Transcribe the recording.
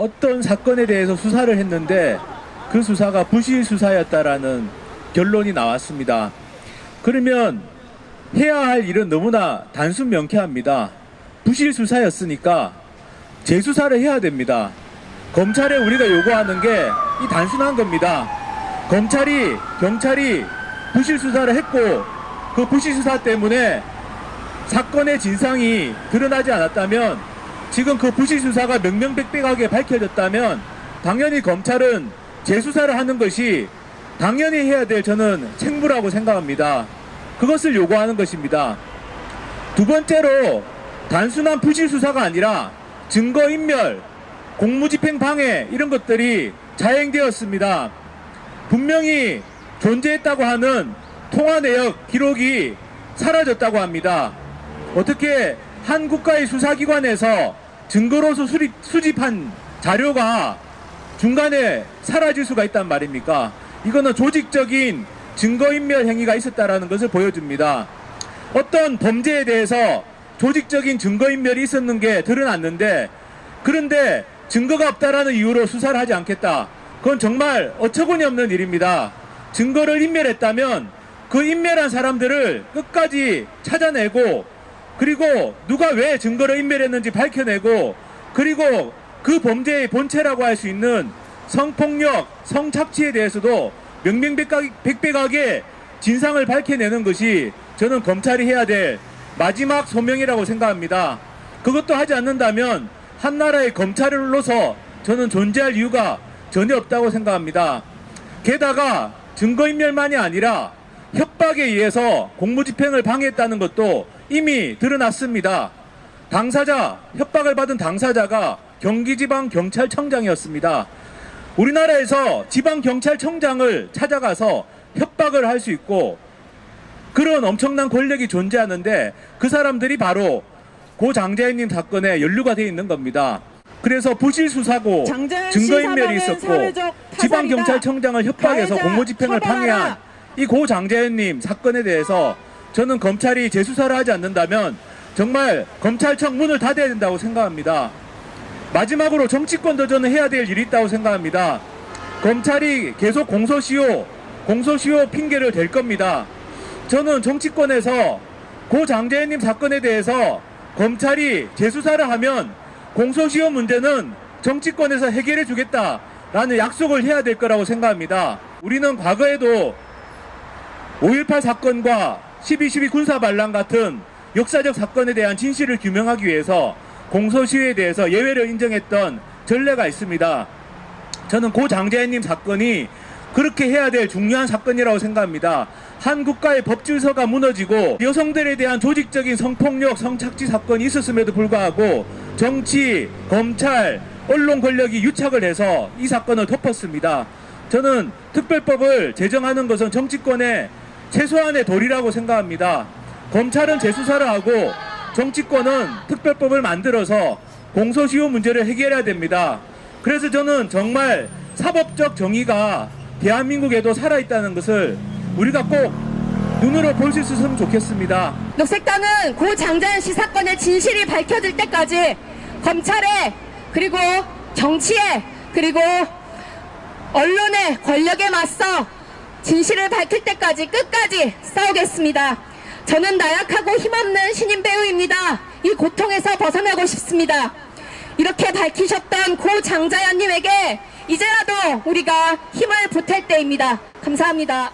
어떤 사건에 대해서 수사를 했는데 그 수사가 부실 수사였다라는 결론이 나왔습니다. 그러면 해야 할 일은 너무나 단순 명쾌합니다. 부실 수사였으니까 재수사를 해야 됩니다. 검찰에 우리가 요구하는 게 이 단순한 겁니다. 검찰이, 경찰이 부실 수사를 했고 그 부실 수사 때문에 사건의 진상이 드러나지 않았다면, 지금 그 부실 수사가 명명백백하게 밝혀졌다면 당연히 검찰은 재수사를 하는 것이 당연히 해야 될 저는 책무라고 생각합니다. 그것을 요구하는 것입니다. 두 번째로, 단순한 부실 수사가 아니라 증거인멸, 공무집행 방해 이런 것들이 자행되었습니다. 분명히 존재했다고 하는 통화 내역 기록이 사라졌다고 합니다. 어떻게 한 국가의 수사기관에서 증거로서 수집한 자료가 중간에 사라질 수가 있단 말입니까? 이거는 조직적인 증거인멸 행위가 있었다는 것을 보여줍니다. 어떤 범죄에 대해서 조직적인 증거인멸이 있었는 게 드러났는데, 그런데 증거가 없다라는 이유로 수사를 하지 않겠다. 그건 정말 어처구니 없는 일입니다. 증거를 인멸했다면 그 인멸한 사람들을 끝까지 찾아내고, 그리고 누가 왜 증거를 인멸했는지 밝혀내고, 그리고 그 범죄의 본체라고 할 수 있는 성폭력, 성착취에 대해서도 명명백백하게 진상을 밝혀내는 것이 저는 검찰이 해야 될 마지막 소명이라고 생각합니다. 그것도 하지 않는다면 한 나라의 검찰로서 저는 존재할 이유가 전혀 없다고 생각합니다. 게다가 증거인멸만이 아니라 협박에 의해서 공무집행을 방해했다는 것도 이미 드러났습니다. 협박을 받은 당사자가 경기지방경찰청장이었습니다. 우리나라에서 지방경찰청장을 찾아가서 협박을 할 수 있고 그런 엄청난 권력이 존재하는데, 그 사람들이 바로 고 장자연님 사건에 연루가 되어 있는 겁니다. 그래서 부실 수사고 증거인멸이 있었고 지방경찰청장을 협박해서 공무집행을 방해한 이 고 장자연님 사건에 대해서 저는 검찰이 재수사를 하지 않는다면 정말 검찰청 문을 닫아야 된다고 생각합니다. 마지막으로 정치권도 저는 해야 될 일이 있다고 생각합니다. 검찰이 계속 공소시효 핑계를 댈 겁니다. 저는 정치권에서 고 장자연님 사건에 대해서 검찰이 재수사를 하면 공소시효 문제는 정치권에서 해결해 주겠다라는 약속을 해야 될 거라고 생각합니다. 우리는 과거에도 5.18 사건과 12.12 군사반란 같은 역사적 사건에 대한 진실을 규명하기 위해서 공소시효에 대해서 예외를 인정했던 전례가 있습니다. 저는 고 장자연님 사건이 그렇게 해야 될 중요한 사건이라고 생각합니다. 한 국가의 법 질서가 무너지고 여성들에 대한 조직적인 성폭력, 성착취 사건이 있었음에도 불구하고 정치, 검찰, 언론 권력이 유착을 해서 이 사건을 덮었습니다. 저는 특별법을 제정하는 것은 정치권의 최소한의 도리라고 생각합니다. 검찰은 재수사를 하고 정치권은 특별법을 만들어서 공소시효 문제를 해결해야 됩니다. 그래서 저는 정말 사법적 정의가 대한민국에도 살아있다는 것을 우리가 꼭 눈으로 볼 수 있었으면 좋겠습니다. 녹색당은 고 장자연 씨 사건의 진실이 밝혀질 때까지 검찰에, 그리고 정치에, 그리고 언론의 권력에 맞서 진실을 밝힐 때까지 끝까지 싸우겠습니다. 저는 나약하고 힘없는 신인 배우입니다. 이 고통에서 벗어나고 싶습니다. 이렇게 밝히셨던 고 장자연님에게 이제라도 우리가 힘을 보탤 때입니다. 감사합니다.